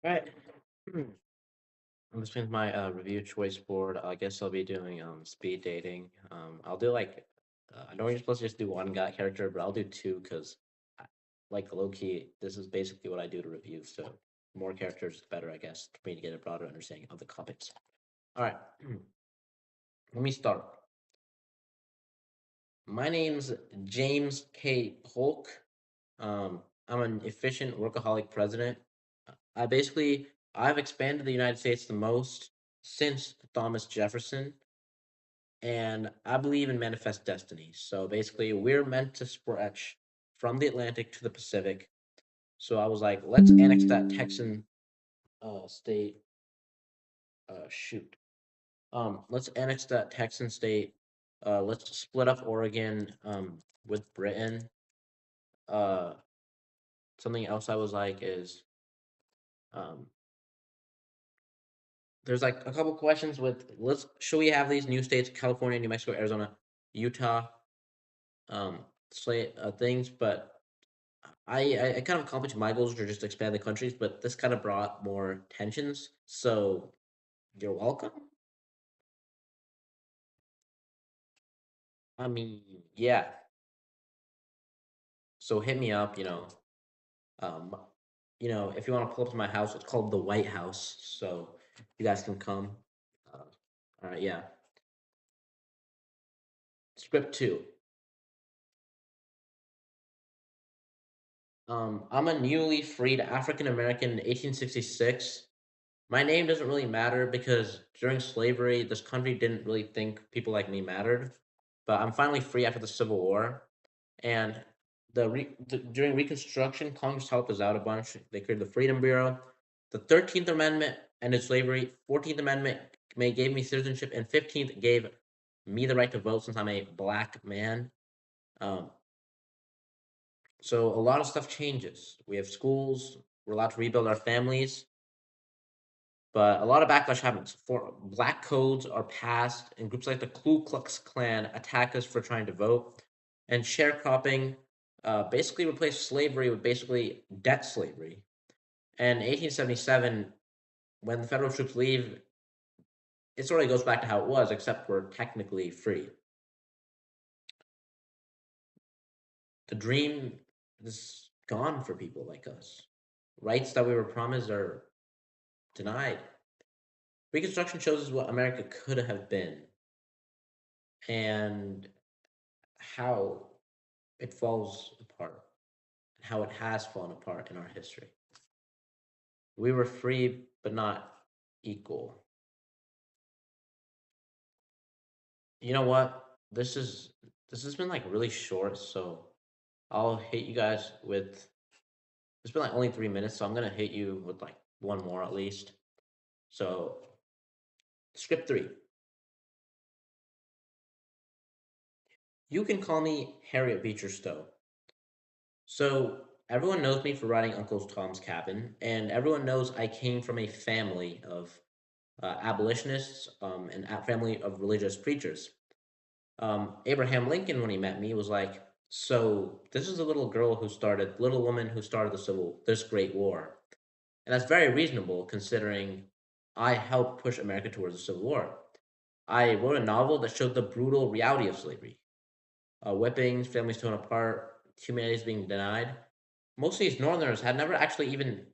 All right. This is my review choice board. I guess I'll be doing speed dating. I'll do I know you're supposed to just do one guy character, but I'll do two because like low key, this is basically what I do to review. So more characters, the better, I guess, for me to get a broader understanding of the comics. All right, let me start. My name's James K. Polk. I'm an efficient workaholic president. I basically I've expanded the United States the most since Thomas Jefferson, and I believe in manifest destiny. So basically, we're meant to stretch from the Atlantic to the Pacific. So I was like, let's annex that Texan state. Shoot. Let's annex that Texan state. Let's split up Oregon with Britain. Uh, Something else I was like is um, there's like a couple questions with let's should we have these new states California, New Mexico, Arizona, Utah, um slate things, but I kind of accomplished my goals to just expand the countries, but this kind of brought more tensions. So you're welcome. I mean, yeah. So hit me up. Um, if you want to pull up to my house, it's called the White House. So you guys can come. Uh, all right, yeah. Script two. I'm a newly freed African American in 1866. My name doesn't really matter because during slavery, this country didn't really think people like me mattered. But I'm finally free after the Civil War, and during Reconstruction, Congress helped us out a bunch. They created the Freedom Bureau. The 13th Amendment ended slavery. 14th Amendment gave me citizenship, and 15th gave me the right to vote since I'm a black man. Um, so a lot of stuff changes. We have schools. We're allowed to rebuild our families. But a lot of backlash happens. For black codes are passed, and groups like the Ku Klux Klan attack us for trying to vote. And sharecropping basically replaced slavery with basically debt slavery. And 1877, when the federal troops leave, it sort of goes back to how it was, except we're technically free. The dream is gone for people like us. Rights that we were promised are denied. Reconstruction shows us what America could have been and how it falls apart, and how it has fallen apart in our history. We were free, but not equal. You know what? This has been like really short, so I'll hit you guys with. It's been like only 3 minutes, so I'm gonna hit you with like one more at least. So, script three. You can call me Harriet Beecher Stowe. So everyone knows me for writing Uncle Tom's Cabin, and everyone knows I came from a family of abolitionists and a family of religious preachers. Abraham Lincoln, when he met me, was like, "So this is a little woman who started this great war," and that's very reasonable considering I helped push America towards the Civil War. I wrote a novel that showed the brutal reality of slavery, whippings, families torn apart, humanities being denied. Most of these Northerners had never actually even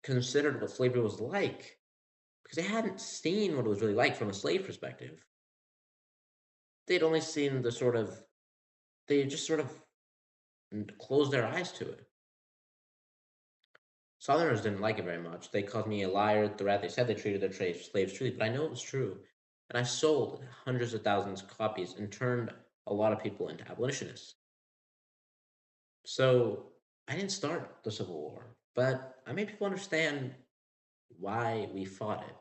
considered what slavery was like because they hadn't seen what it was really like from a slave perspective. They'd only seen they just sort of closed their eyes to it. Southerners didn't like it very much. They called me a liar, threat. They said they treated their slaves truly, but I know it was true. And I sold hundreds of thousands of copies and turned a lot of people into abolitionists. So I didn't start the Civil War, but I made people understand why we fought it.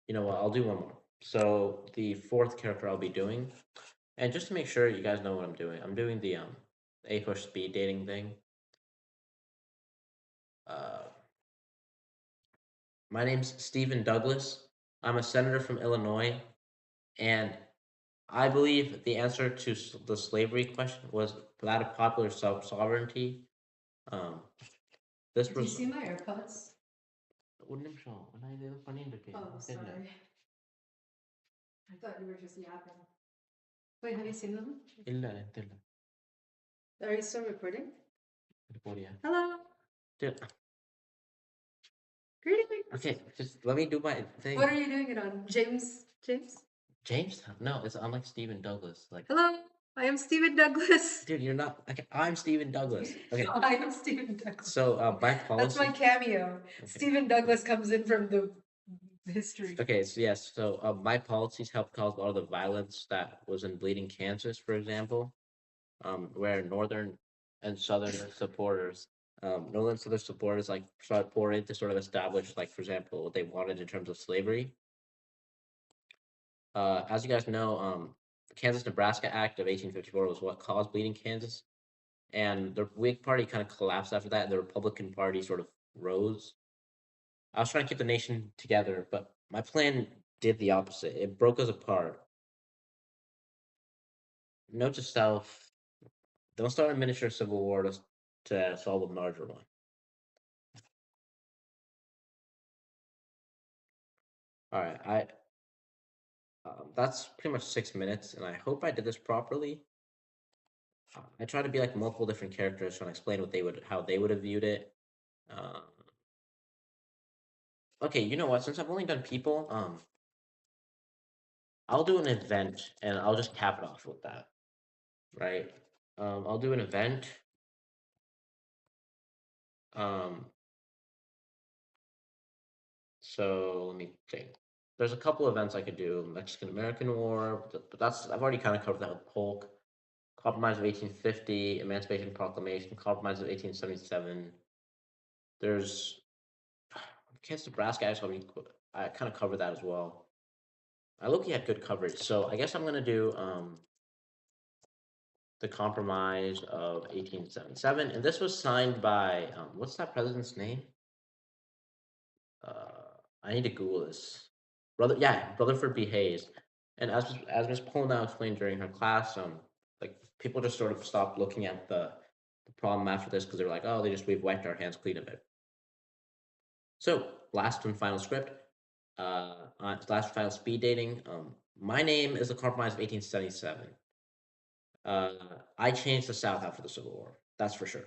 You know what? I'll do one more. So the fourth character I'll be doing, and just to make sure you guys know what I'm doing the Apush speed dating thing. Uh, my name's Stephen Douglas. I'm a senator from Illinois, and I believe the answer to the slavery question was that of popular sovereignty. Um, this Do you was. see my AirPods? Un నిమిషం నా ఇదేదో பண்ணிட்டு இருக்கேன் Oh, தெரியல. sorry. I thought you were just yapping. Wait, have you seen them? இல்ல தெரியல. Are you still recording? போறியா? Hello. Dude, Greetings. okay, just let me do my thing. What are you doing it on? James? James? James? No, it's unlike Stephen Douglas. Like, Hello. I am Stephen Douglas. dude, you're not. Okay, I'm Stephen Douglas. Okay, I am Stephen Douglas. so my That's policy. my cameo. Okay. Stephen Douglas comes in from the history. Okay, so yes, so my policies helped cause a lot of the violence that was in Bleeding Kansas, for example, where northern and southern supporters, northern and southern supporters like started pouring to sort of establish, like for example, what they wanted in terms of slavery. As you guys know, the Kansas-Nebraska Act of 1854 was what caused Bleeding Kansas, and the Whig Party kind of collapsed after that, and the Republican Party sort of rose. I was trying to keep the nation together, but my plan did the opposite. It broke us apart. Note to self: don't start a miniature civil war to solve a larger one. All right, that's pretty much 6 minutes, and I hope I did this properly. I try to be like multiple different characters, trying to explain how they would have viewed it. Um, okay, you know what? Since I've only done people, I'll do an event, and I'll just cap it off with that, right? I'll do an event. Um, so let me think. There's a couple events I could do. Mexican American War, but that's I've already kind of covered that with Polk. Compromise of 1850, Emancipation Proclamation, Compromise of 1877. There's Kansas Nebraska. I kind of covered that as well. I look had good coverage, so I guess I'm gonna do the Compromise of 1877, and this was signed by what's that president's name? I need to Google this. Rutherford B. Hayes. And as Miss Polnow explained during her class, like people just sort of stopped looking at the problem after this because they're like, oh, we've wiped our hands clean of it. So last and final script, last and final speed dating. My name is the Compromise of 1877. I changed the South after the Civil War. That's for sure.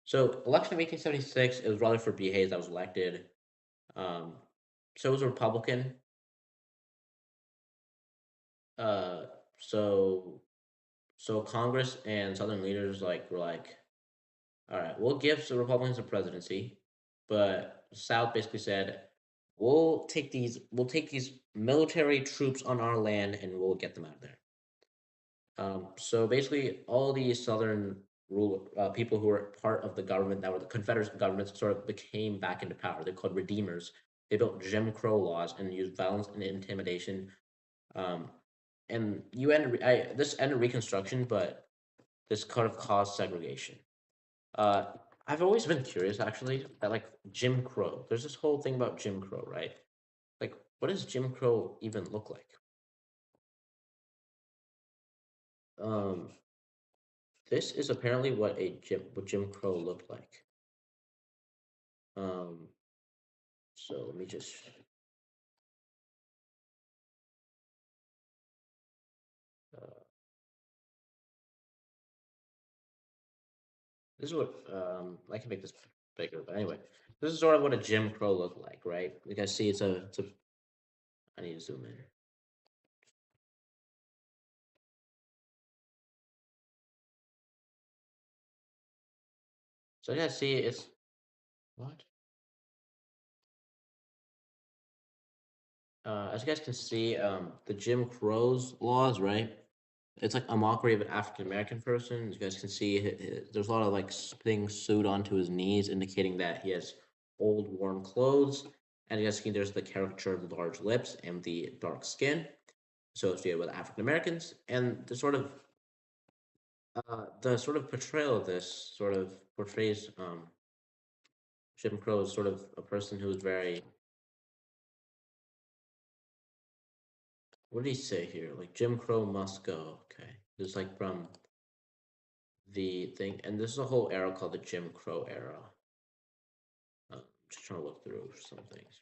So election of 1876, it was Rutherford B. Hayes that was elected. Um, so it was a Republican. Uh, so so Congress and Southern leaders were like, all right, we'll give the Republicans the presidency, but the South basically said, we'll take these military troops on our land and we'll get them out of there. So basically, all these Southern people who were part of the government that were the Confederate governments sort of became back into power. They're called redeemers. They built Jim Crow laws and used violence and intimidation. Um, and this ended Reconstruction, but this kind of caused segregation. Uh, I've always been curious, actually, that like Jim Crow. There's this whole thing about Jim Crow, right? Like, what does Jim Crow even look like? Um, this is apparently what Jim Crow looked like. Um, so let me just. Uh, this is what I can make this bigger, but anyway, this is sort of what a Jim Crow looked like, right? You guys see, it's a. I need to zoom in. So you guys see, it's what? As you guys can see, the Jim Crow's laws, right? It's like a mockery of an African American person. As you guys can see, there's a lot of like things sewed onto his knees, indicating that he has old, worn clothes. And you guys see, there's the caricature of the large lips and the dark skin associated with African Americans, and the sort of portrayal of this sort of portrays Jim Crow as sort of a person who is very What did he say here? Like Jim Crow must go. Okay, this is like from the thing, and this is a whole era called the Jim Crow era. Just trying to look through some things.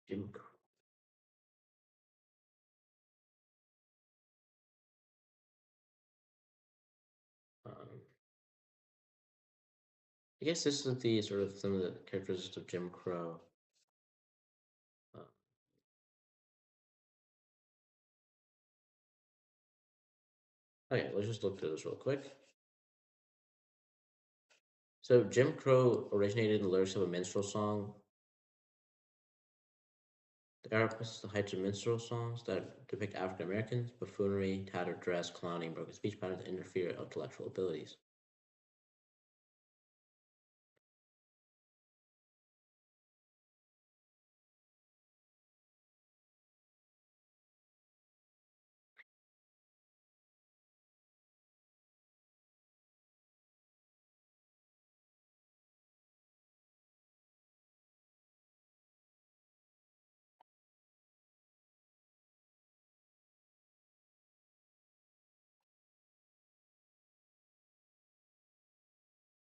Jim Crow. Um, I guess this is the sort of some of the characteristics of Jim Crow. Uh, okay, let's just look through this real quick. So Jim Crow originated in the lyrics of a minstrel song. The era puts the heights of minstrel songs that depict African Americans, buffoonery, tattered dress, clowning, broken speech patterns, and inferior intellectual abilities.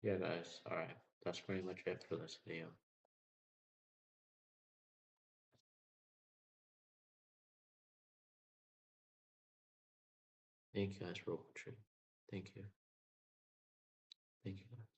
Yeah, guys. All right. That's pretty much it for this video. Thank you guys for watching. Thank you. Thank you.